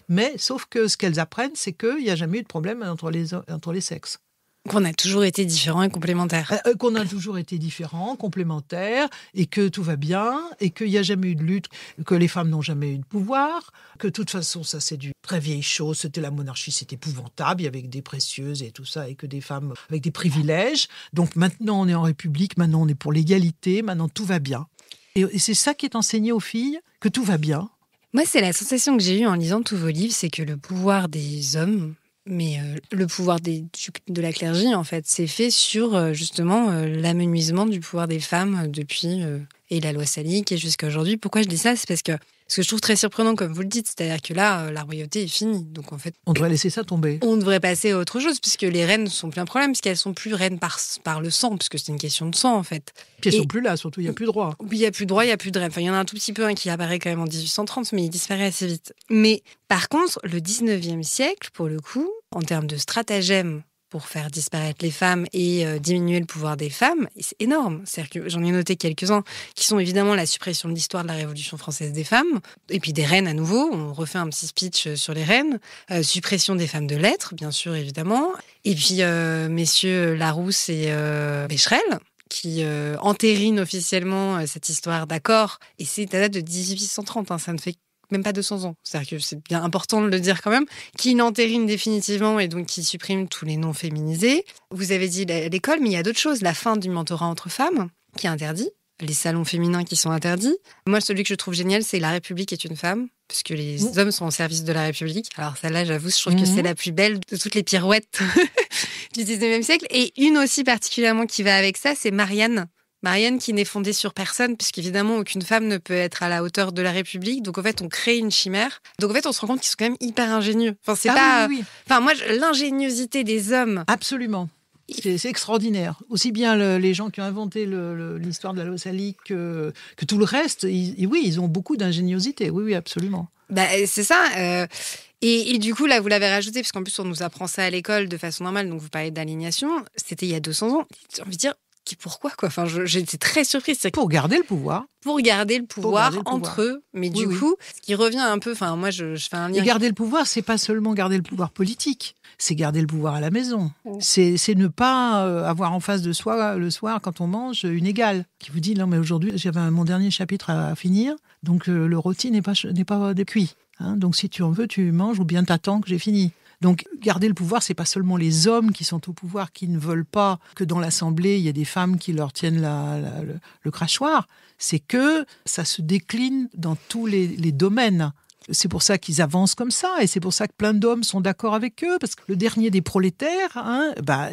Mais sauf que ce qu'elles apprennent, c'est qu'il n'y a jamais eu de problème entre les sexes. Qu'on a toujours été différents et complémentaires. Qu'on a toujours été différents, complémentaires, et que tout va bien, et qu'il n'y a jamais eu de lutte, que les femmes n'ont jamais eu de pouvoir, que de toute façon, ça c'est du très vieille chose, c'était la monarchie, c'était épouvantable, il y avait des précieuses et tout ça, et que des femmes avec des privilèges. Donc maintenant on est en République, maintenant on est pour l'égalité, maintenant tout va bien. Et c'est ça qui est enseigné aux filles, que tout va bien. Moi, c'est la sensation que j'ai eue en lisant tous vos livres, c'est que le pouvoir des hommes, mais le pouvoir de la clergie, en fait, c'est fait sur justement l'amenuisement du pouvoir des femmes depuis et la loi salique et jusqu'à aujourd'hui. Pourquoi je dis ça ? C'est parce que ce que je trouve très surprenant, comme vous le dites, c'est-à-dire que là, la royauté est finie. Donc en fait, on devrait laisser ça tomber. On devrait passer à autre chose, puisque les reines sont plus un problème, puisqu'elles sont plus reines par le sang, puisque c'est une question de sang, en fait. Puis elles sont plus là, surtout, il n'y a plus de droit. Oui, il n'y a plus de droit, il n'y a plus de reines. Enfin, il y en a un tout petit peu qui apparaît quand même en 1830, mais il disparaît assez vite. Mais par contre, le 19e siècle, pour le coup, en termes de stratagème pour faire disparaître les femmes et diminuer le pouvoir des femmes, et c'est énorme. C'est-à-dire que j'en ai noté quelques-uns qui sont évidemment la suppression de l'histoire de la Révolution française des femmes, et puis des reines à nouveau, on refait un petit speech sur les reines, suppression des femmes de lettres, bien sûr, évidemment, et puis messieurs Larousse et Becherel, qui entérinent officiellement cette histoire d'accord, et c'est à date de 1830, ça ne fait même pas 200 ans, c'est-à-dire que c'est bien important de le dire quand même, qui l'entérinent définitivement et donc qui supprime tous les noms féminisés. Vous avez dit l'école, mais il y a d'autres choses. La fin du mentorat entre femmes, qui est interdit, les salons féminins qui sont interdits. Moi, celui que je trouve génial, c'est La République est une femme, puisque les hommes sont au service de la République. Alors celle-là, j'avoue, je trouve que c'est la plus belle de toutes les pirouettes du 19e siècle. Et une aussi particulièrement qui va avec ça, c'est Marianne. Marianne qui n'est fondée sur personne, puisqu'évidemment, aucune femme ne peut être à la hauteur de la République. Donc, en fait, on crée une chimère. Donc, en fait, on se rend compte qu'ils sont quand même hyper ingénieux. Enfin, c'est pas... Oui. Enfin, moi, l'ingéniosité des hommes... Absolument. C'est extraordinaire. Aussi bien les gens qui ont inventé l'histoire de la loi salique que tout le reste. Ils ont beaucoup d'ingéniosité. Oui, absolument. C'est ça. Et du coup, là, vous l'avez rajouté, parce qu'en plus, on nous apprend ça à l'école de façon normale. Donc, vous parlez d'aliénation. C'était il y a 200 ans. J'ai envie de dire... Pourquoi, quoi ? Enfin, j'étais très surprise. Pour garder le pouvoir. Pour garder le pouvoir entre eux. Mais du coup, ce qui revient un peu... Enfin, moi, je fais un lien... Et garder le pouvoir, c'est pas seulement garder le pouvoir politique. C'est garder le pouvoir à la maison. C'est ne pas avoir en face de soi, le soir, quand on mange, une égale. Qui vous dit, non, mais aujourd'hui, j'avais mon dernier chapitre à finir. Donc, le rôti n'est pas cuit. Donc, si tu en veux, tu manges ou bien t'attends que j'ai fini. Donc, garder le pouvoir, c'est pas seulement les hommes qui sont au pouvoir, qui ne veulent pas que dans l'Assemblée, il y ait des femmes qui leur tiennent le crachoir. C'est que ça se décline dans tous les domaines. C'est pour ça qu'ils avancent comme ça, et c'est pour ça que plein d'hommes sont d'accord avec eux, parce que le dernier des prolétaires,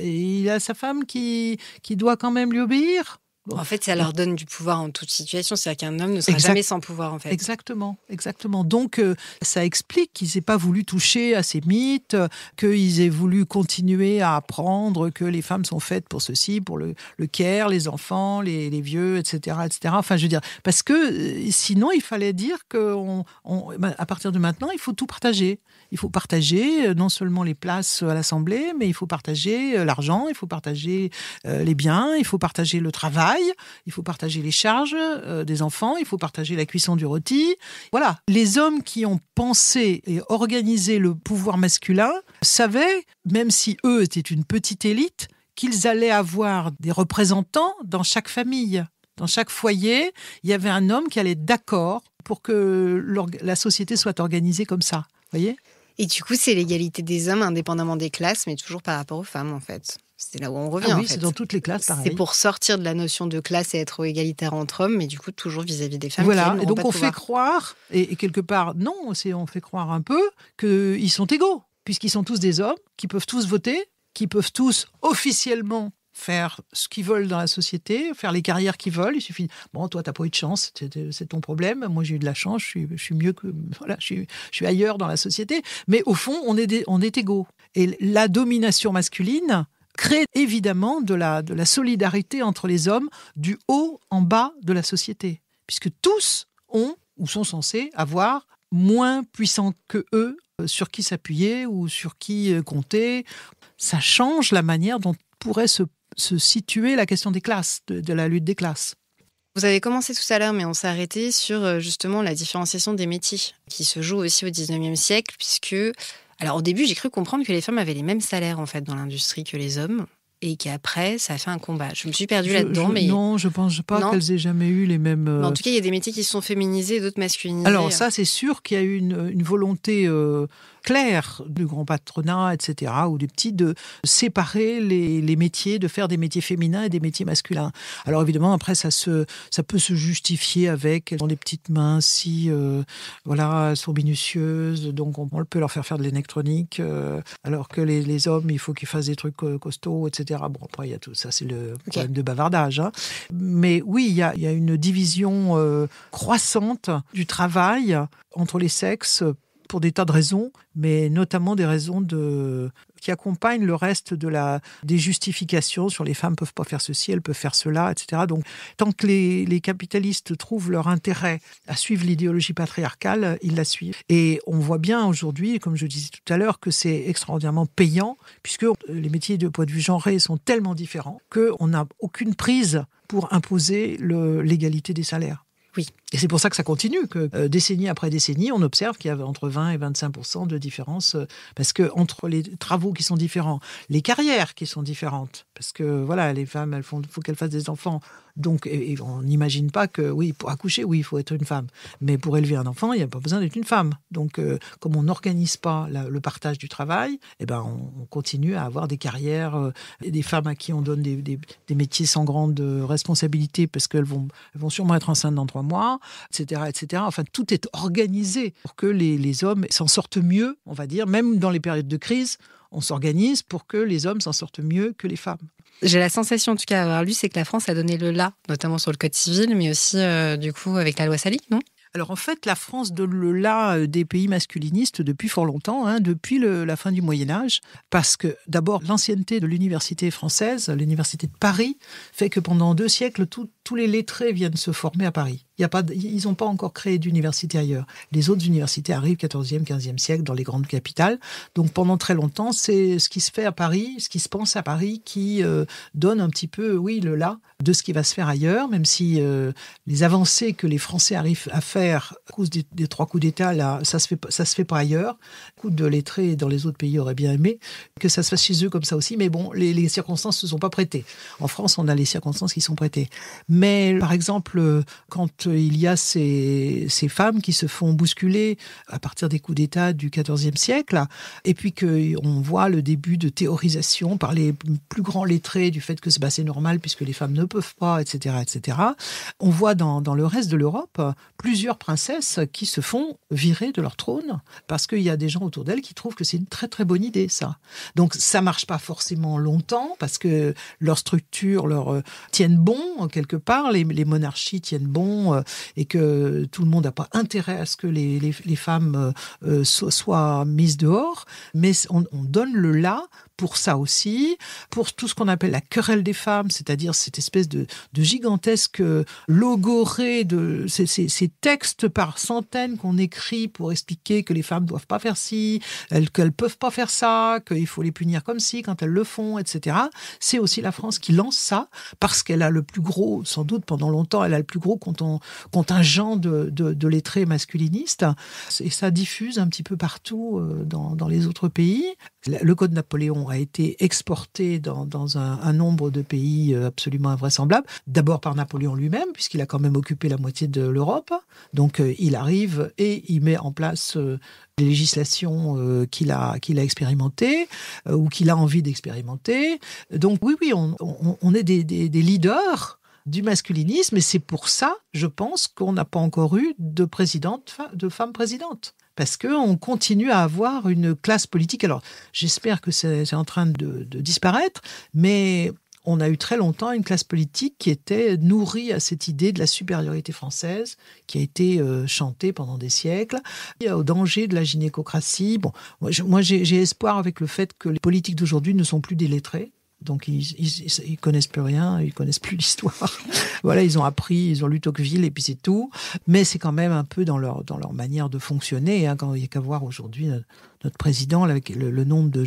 il a sa femme qui doit quand même lui obéir. Bon. En fait, ça leur donne du pouvoir en toute situation. C'est-à-dire qu'un homme ne sera jamais sans pouvoir, en fait. Exactement. Donc, ça explique qu'ils n'aient pas voulu toucher à ces mythes, qu'ils aient voulu continuer à apprendre que les femmes sont faites pour ceci, pour le care, les enfants, les vieux, etc., etc. Enfin, je veux dire, parce que sinon, il fallait dire qu'à partir de maintenant, il faut tout partager. Il faut partager non seulement les places à l'Assemblée, mais il faut partager l'argent, il faut partager les biens, il faut partager le travail, il faut partager les charges des enfants, il faut partager la cuisson du rôti. Voilà. Les hommes qui ont pensé et organisé le pouvoir masculin savaient, même si eux étaient une petite élite, qu'ils allaient avoir des représentants dans chaque famille. Dans chaque foyer, il y avait un homme qui allait être d'accord pour que la société soit organisée comme ça. Vous voyez ? Et du coup, c'est l'égalité des hommes indépendamment des classes, mais toujours par rapport aux femmes, en fait. C'est là où on revient, oui, en fait. C'est dans toutes les classes, pareil. C'est pour sortir de la notion de classe et être égalitaire entre hommes, mais du coup, toujours vis-à-vis des femmes. Voilà, et donc on fait croire, et quelque part, non, on fait croire un peu qu'ils sont égaux, puisqu'ils sont tous des hommes, qui peuvent tous voter, qui peuvent tous officiellement faire ce qu'ils veulent dans la société, faire les carrières qu'ils veulent. Il suffit, bon, toi, t'as pas eu de chance, c'est ton problème. Moi, j'ai eu de la chance, je suis mieux que, voilà, je suis ailleurs dans la société. Mais au fond, on est égaux. Et la domination masculine crée évidemment de la solidarité entre les hommes du haut en bas de la société, puisque tous ont ou sont censés avoir moins puissants que eux sur qui s'appuyer ou sur qui compter. Ça change la manière dont pourrait se situer la question des classes, de la lutte des classes. Vous avez commencé tout à l'heure, mais on s'est arrêté sur justement la différenciation des métiers, qui se joue aussi au 19e siècle, puisque... Alors au début, j'ai cru comprendre que les femmes avaient les mêmes salaires en fait dans l'industrie que les hommes, et qu'après, ça a fait un combat. Je me suis perdue là-dedans, mais... Non, je ne pense pas qu'elles aient jamais eu les mêmes... Mais en tout cas, il y a des métiers qui se sont féminisés et d'autres masculinisés. Alors ça, c'est sûr qu'il y a eu une volonté claire du grand patronat, etc., ou des petits, de séparer les métiers, de faire des métiers féminins et des métiers masculins. Alors évidemment, après, ça peut se justifier avec elles ont des petites mains, si voilà, elles sont minutieuses, donc on peut leur faire de l'électronique, alors que les hommes, il faut qu'ils fassent des trucs costauds, etc. Bon, après, il y a tout ça, c'est le problème de bavardage. Hein. Mais oui, il y a une division croissante du travail entre les sexes, pour des tas de raisons, mais notamment des raisons qui accompagnent le reste des justifications sur les femmes ne peuvent pas faire ceci, elles peuvent faire cela, etc. Donc, tant que les capitalistes trouvent leur intérêt à suivre l'idéologie patriarcale, ils la suivent. Et on voit bien aujourd'hui, comme je disais tout à l'heure, que c'est extraordinairement payant, puisque les métiers de point de vue genré sont tellement différents qu'on n'a aucune prise pour imposer l'égalité des salaires. Oui. Et c'est pour ça que ça continue, que décennie après décennie, on observe qu'il y a entre 20 et 25% de différence, parce que entre les travaux qui sont différents, les carrières qui sont différentes, parce que voilà, les femmes, faut qu'elles fassent des enfants. Donc, et on n'imagine pas que, oui, pour accoucher, oui, il faut être une femme. Mais pour élever un enfant, il n'y a pas besoin d'être une femme. Donc, comme on n'organise pas le partage du travail, eh ben, on continue à avoir des carrières, des femmes à qui on donne des métiers sans grande responsabilité parce qu'elles vont sûrement être enceintes dans 3 mois, etc., etc. Enfin, tout est organisé pour que les hommes s'en sortent mieux, on va dire, même dans les périodes de crise. On s'organise pour que les hommes s'en sortent mieux que les femmes. J'ai la sensation, en tout cas, avoir lu, c'est que la France a donné le là, notamment sur le Code civil, mais aussi, du coup, avec la loi Salic, non ? Alors en fait, la France donne le là des pays masculinistes depuis fort longtemps, hein, depuis la fin du Moyen-Âge, parce que d'abord, l'ancienneté de l'université française, l'université de Paris, fait que pendant 2 siècles, tous les lettrés viennent se former à Paris. Ils n'ont pas encore créé d'université ailleurs. Les autres universités arrivent 14e, 15e siècle dans les grandes capitales. Donc pendant très longtemps, c'est ce qui se fait à Paris, ce qui se pense à Paris, qui donne un petit peu, oui, le là de ce qui va se faire ailleurs, même si les avancées que les Français arrivent à faire à cause des 3 coups d'État, là, ça se fait pas ailleurs. Beaucoup de lettrés dans les autres pays auraient bien aimé que ça se fasse chez eux comme ça aussi, mais bon, les circonstances ne se sont pas prêtées. En France, on a les circonstances qui sont prêtées. Mais par exemple, quand il y a ces femmes qui se font bousculer à partir des coups d'État du XIVe siècle, et puis qu'on voit le début de théorisation par les plus grands lettrés du fait que c'est normal puisque les femmes ne peuvent pas, etc., etc., on voit dans le reste de l'Europe plusieurs princesses qui se font virer de leur trône parce qu'il y a des gens autour d'elles qui trouvent que c'est une très très bonne idée, ça. Donc ça marche pas forcément longtemps parce que leurs structures tiennent bon quelque part, les monarchies tiennent bon et que tout le monde n'a pas intérêt à ce que les femmes soient mises dehors, mais on donne le là pour ça aussi, pour tout ce qu'on appelle la querelle des femmes, c'est-à-dire cette espèce de gigantesque logorée de ces textes par centaines qu'on écrit pour expliquer que les femmes ne doivent pas faire ci, qu'elles ne peuvent pas faire ça, qu'il faut les punir comme ci quand elles le font, etc. C'est aussi la France qui lance ça, parce qu'elle a le plus gros, sans doute pendant longtemps, elle a le plus gros contingent de lettrés masculinistes, et ça diffuse un petit peu partout dans les autres pays. Le Code Napoléon a été exporté dans un nombre de pays absolument invraisemblables. D'abord par Napoléon lui-même, puisqu'il a quand même occupé la moitié de l'Europe. Donc il arrive et il met en place les législations qu'il a expérimentées ou qu'il a envie d'expérimenter. Donc oui, on est des leaders du masculinisme, et c'est pour ça, je pense, qu'on n'a pas encore eu de femmes présidentes. Parce qu'on continue à avoir une classe politique. Alors, j'espère que c'est en train de disparaître, mais on a eu très longtemps une classe politique qui était nourrie à cette idée de la supériorité française, qui a été chantée pendant des siècles, au danger de la gynécocratie. Bon, moi j'ai espoir avec le fait que les politiques d'aujourd'hui ne sont plus des lettrés. Donc ils connaissent plus rien, ils connaissent plus l'histoire. Voilà, ils ont appris, ils ont lu Tocqueville et puis c'est tout. Mais c'est quand même un peu dans leur manière de fonctionner. Quand il y a qu'à voir aujourd'hui notre président avec le nombre de,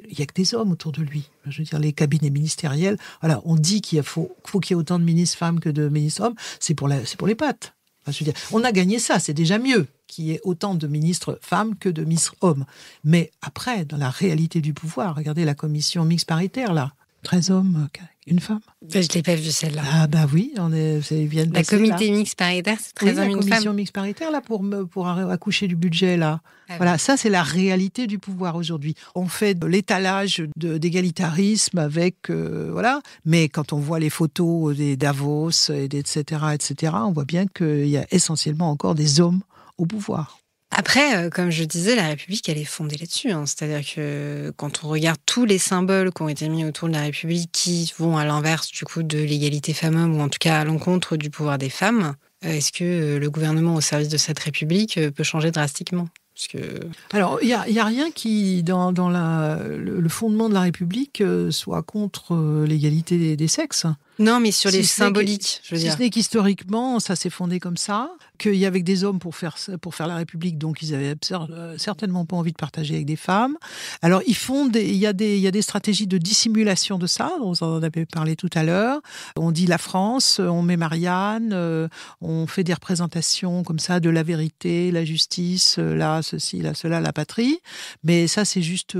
il y a que des hommes autour de lui. Je veux dire, les cabinets ministériels. Voilà, on dit qu'il faut qu'il y ait autant de ministres femmes que de ministres hommes. C'est pour les pattes. Enfin, je veux dire, on a gagné ça, c'est déjà mieux qu'il y ait autant de ministres femmes que de ministres hommes. Mais après, dans la réalité du pouvoir, regardez la commission mixte paritaire, là. 13 hommes, une femme. Je ne l'ai pas vue, celle-là. Ah bah oui, vient de la passer, comité là. mixte paritaire, c'est 13 hommes, une femme. La commission mixte paritaire, là, pour accoucher du budget, là. Ah, voilà, oui. Ça, c'est la réalité du pouvoir aujourd'hui. On fait de l'étalage d'égalitarisme avec... voilà. Mais quand on voit les photos des Davos, etc., on voit bien qu'il y a essentiellement encore des hommes au pouvoir. Après, comme je disais, la République, elle est fondée là-dessus. C'est-à-dire que quand on regarde tous les symboles qui ont été mis autour de la République qui vont à l'inverse du coup de l'égalité femmes-hommes, ou en tout cas à l'encontre du pouvoir des femmes, est-ce que le gouvernement au service de cette République peut changer drastiquement ? Alors, il y a rien qui, dans le fondement de la République, soit contre l'égalité des sexes. Non, mais sur les symboliques, je veux dire. Si ce n'est qu'historiquement, ça s'est fondé comme ça, qu'il y avait que des hommes pour faire la République, donc ils avaient certainement pas envie de partager avec des femmes. Alors, il y a des stratégies de dissimulation de ça, dont on en avait parlé tout à l'heure. On dit la France, on met Marianne, on fait des représentations comme ça de la vérité, la justice, là, ceci, là, cela, la patrie. Mais ça, c'est juste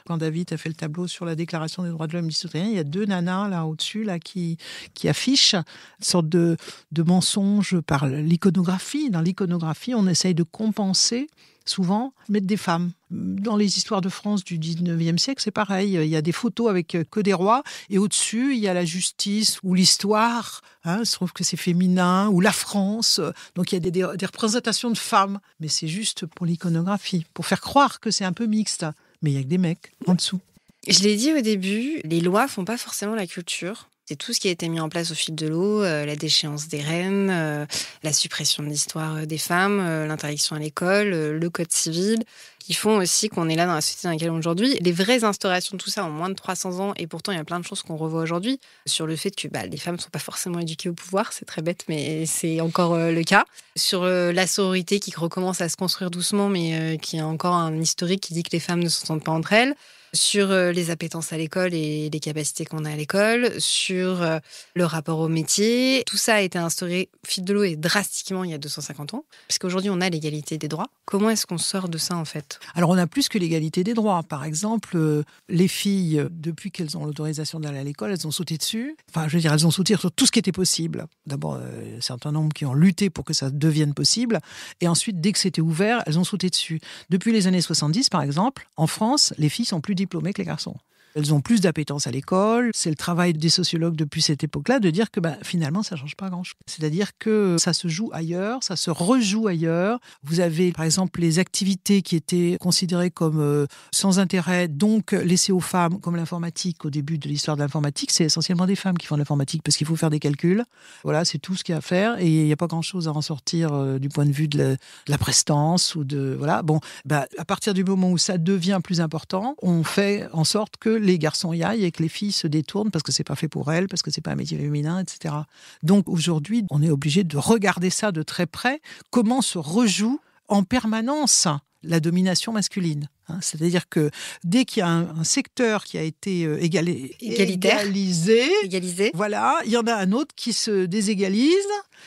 quand David a fait le tableau sur la Déclaration des droits de l'homme et du citoyen, il y a 2 nanas là au-dessus là qui affichent une sorte de mensonge par l'iconographie. Dans l'iconographie, on essaye de compenser souvent, mettre des femmes. Dans les histoires de France du 19e siècle, c'est pareil. Il y a des photos avec que des rois, et au-dessus, il y a la justice ou l'histoire. Je trouve que c'est féminin, ou la France. Donc, il y a des représentations de femmes. Mais c'est juste pour l'iconographie, pour faire croire que c'est un peu mixte. Mais il y a que des mecs en dessous. Je l'ai dit au début, les lois font pas forcément la culture. C'est tout ce qui a été mis en place au fil de l'eau, la déchéance des reines, la suppression de l'histoire des femmes, l'interdiction à l'école, le code civil, qui font aussi qu'on est là dans la société dans laquelle on est aujourd'hui. Les vraies instaurations de tout ça ont moins de 300 ans, et pourtant il y a plein de choses qu'on revoit aujourd'hui sur le fait que les femmes ne sont pas forcément éduquées au pouvoir, c'est très bête, mais c'est encore le cas. Sur la sororité qui recommence à se construire doucement, mais qui a encore un historique qui dit que les femmes ne s'entendent pas entre elles. sur les appétences à l'école et les capacités qu'on a à l'école, sur le rapport au métier. Tout ça a été instauré au fil de l'eau et drastiquement il y a 250 ans, puisqu'aujourd'hui on a l'égalité des droits. Comment est-ce qu'on sort de ça en fait ? Alors on a plus que l'égalité des droits. Par exemple, les filles, depuis qu'elles ont l'autorisation d'aller à l'école, elles ont sauté dessus. Enfin, je veux dire, elles ont sauté sur tout ce qui était possible. D'abord, un certain nombre qui ont lutté pour que ça devienne possible. Et ensuite, dès que c'était ouvert, elles ont sauté dessus. Depuis les années 70, par exemple, en France, les filles sont plus diplômées que les garçons. Elles ont plus d'appétence à l'école. C'est le travail des sociologues depuis cette époque-là de dire que finalement, ça ne change pas grand-chose. C'est-à-dire que ça se joue ailleurs, ça se rejoue ailleurs. Vous avez, par exemple, les activités qui étaient considérées comme sans intérêt, donc laissées aux femmes, comme l'informatique. Au début de l'histoire de l'informatique, c'est essentiellement des femmes qui font de l'informatique parce qu'il faut faire des calculs. Voilà, c'est tout ce qu'il y a à faire. Et il n'y a pas grand-chose à en sortir du point de vue de la prestance ou de... Voilà. Bon, à partir du moment où ça devient plus important, on fait en sorte que les garçons y aillent et que les filles se détournent parce que c'est pas fait pour elles, parce que c'est pas un métier féminin, etc. Donc aujourd'hui, on est obligé de regarder ça de très près, comment se rejoue en permanence la domination masculine. C'est-à-dire que dès qu'il y a un secteur qui a été égalisé, voilà, il y en a un autre qui se déségalise.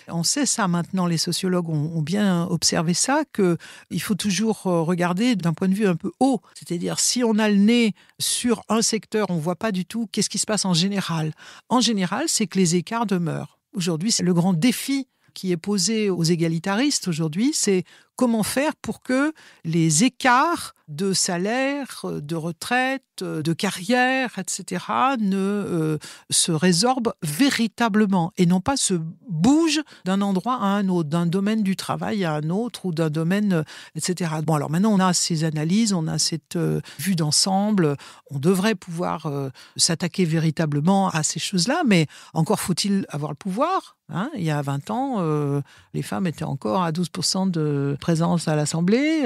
On sait ça maintenant, les sociologues ont bien observé ça, qu'il faut toujours regarder d'un point de vue un peu haut. C'est-à-dire, si on a le nez sur un secteur, on ne voit pas du tout qu'est-ce qui se passe en général. En général, c'est que les écarts demeurent. Aujourd'hui, c'est le grand défi qui est posé aux égalitaristes aujourd'hui, c'est comment faire pour que les écarts de salaire, de retraite, de carrière, etc., ne se résorbent véritablement et non pas se bougent d'un endroit à un autre, d'un domaine du travail à un autre ou d'un domaine, etc. Bon, alors maintenant, on a ces analyses, on a cette vue d'ensemble, on devrait pouvoir s'attaquer véritablement à ces choses-là, mais encore faut-il avoir le pouvoir. Il y a 20 ans, les femmes étaient encore à 12% de présence à l'Assemblée.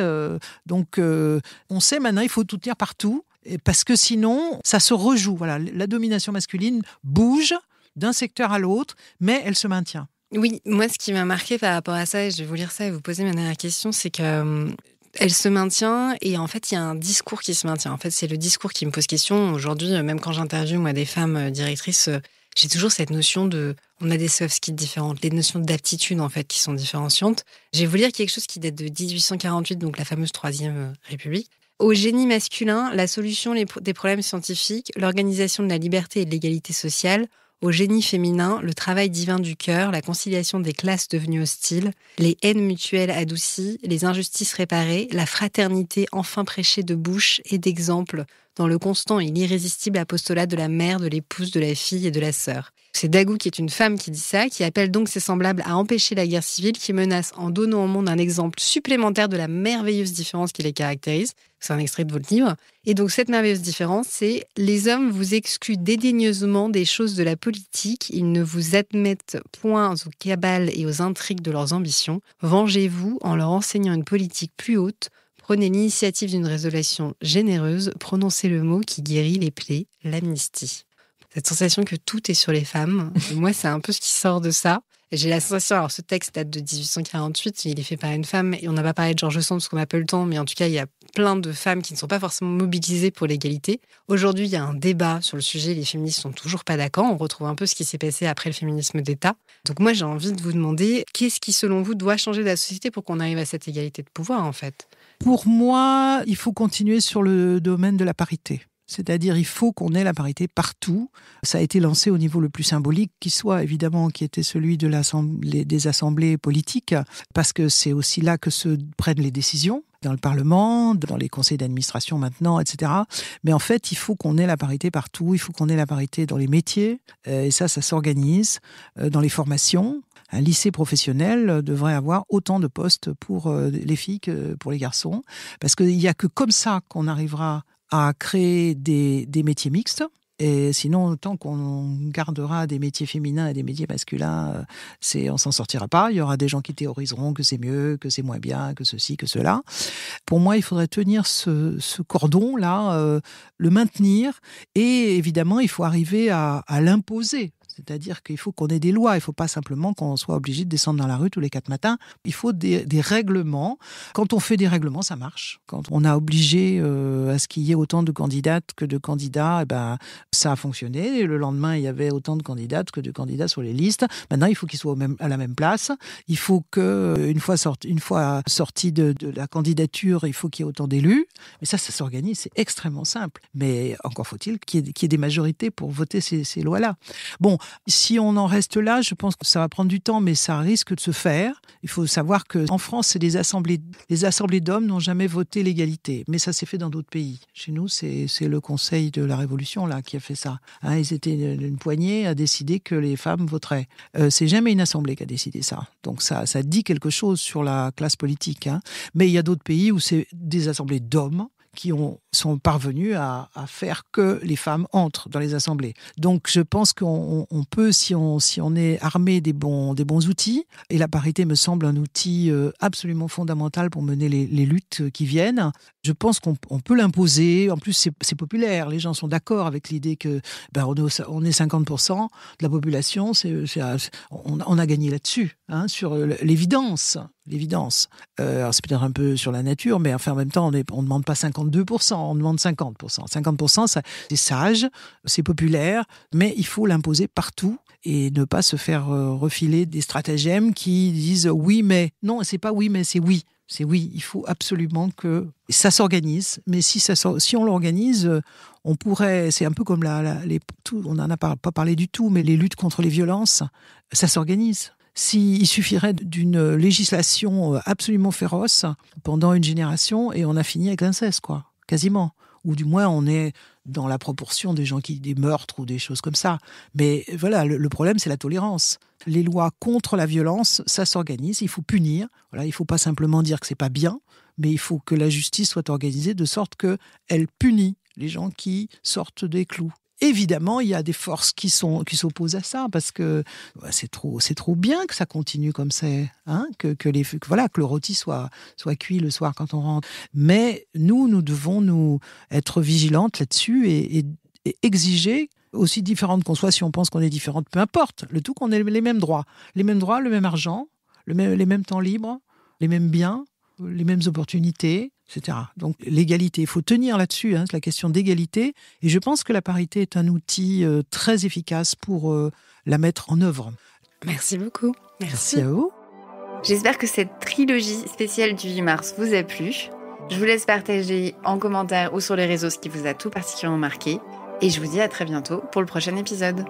Donc, on sait maintenant, il faut tout tenir partout, parce que sinon, ça se rejoue. Voilà, la domination masculine bouge d'un secteur à l'autre, mais elle se maintient. Oui, moi, ce qui m'a marqué par rapport à ça, et je vais vous lire ça et vous poser ma dernière question, c'est que... elle se maintient et en fait, il y a un discours qui se maintient. En fait, c'est le discours qui me pose question. Aujourd'hui, même quand j'interviewe moi, des femmes directrices, j'ai toujours cette notion de... On a des soft skills différentes, les notions d'aptitude en fait qui sont différenciantes. Je vais vous lire quelque chose qui date de 1848, donc la fameuse Troisième République. Au génie masculin, la solution des problèmes scientifiques, l'organisation de la liberté et de l'égalité sociale. Au génie féminin, le travail divin du cœur, la conciliation des classes devenues hostiles, les haines mutuelles adoucies, les injustices réparées, la fraternité enfin prêchée de bouche et d'exemple dans le constant et l'irrésistible apostolat de la mère, de l'épouse, de la fille et de la sœur. C'est Dagout qui est une femme qui dit ça, qui appelle donc ses semblables à empêcher la guerre civile, qui menace en donnant au monde un exemple supplémentaire de la merveilleuse différence qui les caractérise. C'est un extrait de votre livre. Et donc cette merveilleuse différence, c'est « Les hommes vous excluent dédaigneusement des choses de la politique, ils ne vous admettent point aux cabales et aux intrigues de leurs ambitions. Vengez-vous en leur enseignant une politique plus haute. Prenez l'initiative d'une résolution généreuse, prononcez le mot qui guérit les plaies, l'amnistie. » Cette sensation que tout est sur les femmes, moi, c'est un peu ce qui sort de ça. Et j'ai la sensation, alors ce texte date de 1848, il est fait par une femme, et on n'a pas parlé de George Sand parce qu'on n'a pas eu le temps, mais en tout cas, il y a plein de femmes qui ne sont pas forcément mobilisées pour l'égalité. Aujourd'hui, il y a un débat sur le sujet, les féministes sont toujours pas d'accord, on retrouve un peu ce qui s'est passé après le féminisme d'État. Donc moi, j'ai envie de vous demander, qu'est-ce qui, selon vous, doit changer de la société pour qu'on arrive à cette égalité de pouvoir, en fait ? Pour moi, il faut continuer sur le domaine de la parité. C'est-à-dire, il faut qu'on ait la parité partout. Ça a été lancé au niveau le plus symbolique qui soit, évidemment, qui était celui de des assemblées politiques, parce que c'est aussi là que se prennent les décisions, dans le Parlement, dans les conseils d'administration maintenant, etc. Mais en fait, il faut qu'on ait la parité partout, il faut qu'on ait la parité dans les métiers, et ça s'organise, dans les formations. Un lycée professionnel devrait avoir autant de postes pour les filles que pour les garçons, parce qu'il n'y a que comme ça qu'on arrivera à créer des métiers mixtes. Et sinon, tant qu'on gardera des métiers féminins et des métiers masculins, on s'en sortira pas. Il y aura des gens qui théoriseront que c'est mieux, que c'est moins bien, que ceci, que cela. Pour moi, il faudrait tenir ce cordon-là, le maintenir. Et évidemment, il faut arriver à l'imposer. C'est-à-dire qu'il faut qu'on ait des lois. Il ne faut pas simplement qu'on soit obligé de descendre dans la rue tous les 4 matins. Il faut des règlements. Quand on fait des règlements, ça marche. Quand on a obligé à ce qu'il y ait autant de candidates que de candidats, ça a fonctionné. Et le lendemain, il y avait autant de candidates que de candidats sur les listes. Maintenant, il faut qu'ils soient à la même place. Il faut qu'une fois sorti de la candidature, il faut qu'il y ait autant d'élus. Mais ça s'organise. C'est extrêmement simple. Mais encore faut-il qu'il y ait des majorités pour voter ces lois-là. Bon, si on en reste là, je pense que ça va prendre du temps, mais ça risque de se faire. Il faut savoir qu'en France, c'est les assemblées d'hommes n'ont jamais voté l'égalité. Mais ça s'est fait dans d'autres pays. Chez nous, c'est le Conseil de la Révolution là qui a fait ça. Ils étaient une poignée à décider que les femmes voteraient. C'est jamais une assemblée qui a décidé ça. Donc ça dit quelque chose sur la classe politique. Mais il y a d'autres pays où c'est des assemblées d'hommes qui sont parvenus à faire que les femmes entrent dans les assemblées. Donc je pense qu'on peut, si on est armé des bons outils, et la parité me semble un outil absolument fondamental pour mener les luttes qui viennent, je pense qu'on peut l'imposer. En plus, c'est populaire. Les gens sont d'accord avec l'idée que on est 50% de la population. On a gagné là-dessus, sur l'évidence. Alors c'est peut-être un peu sur la nature, mais enfin en même temps, on ne demande pas 52%, on demande 50%. 50%, c'est sage, c'est populaire, mais il faut l'imposer partout et ne pas se faire refiler des stratagèmes qui disent oui, mais non, c'est pas oui, mais c'est oui. C'est oui, il faut absolument que ça s'organise. Mais si on l'organise, on pourrait, c'est un peu comme on n'en a pas parlé du tout, mais les luttes contre les violences, ça s'organise. Il suffirait d'une législation absolument féroce pendant une génération et on a fini avec l'inceste, quoi, quasiment. Ou du moins, on est dans la proportion des gens des meurtres ou des choses comme ça. Mais voilà, le problème, c'est la tolérance. Les lois contre la violence, ça s'organise, il faut punir. Voilà, il ne faut pas simplement dire que c'est pas bien, mais il faut que la justice soit organisée de sorte qu'elle punit les gens qui sortent des clous. Évidemment, il y a des forces qui s'opposent à ça parce que c'est trop bien que ça continue comme ça, que le rôti soit cuit le soir quand on rentre. Mais nous devons être vigilantes là-dessus et exiger, aussi différentes qu'on soit, si on pense qu'on est différentes, peu importe, le tout qu'on ait les mêmes droits, le même argent, les mêmes temps libres, les mêmes biens, les mêmes opportunités, etc. Donc l'égalité, il faut tenir là-dessus, c'est la question d'égalité. Et je pense que la parité est un outil très efficace pour la mettre en œuvre. Merci beaucoup. Merci à vous. J'espère que cette trilogie spéciale du 8 mars vous a plu. Je vous laisse partager en commentaire ou sur les réseaux ce qui vous a tout particulièrement marqué. Et je vous dis à très bientôt pour le prochain épisode.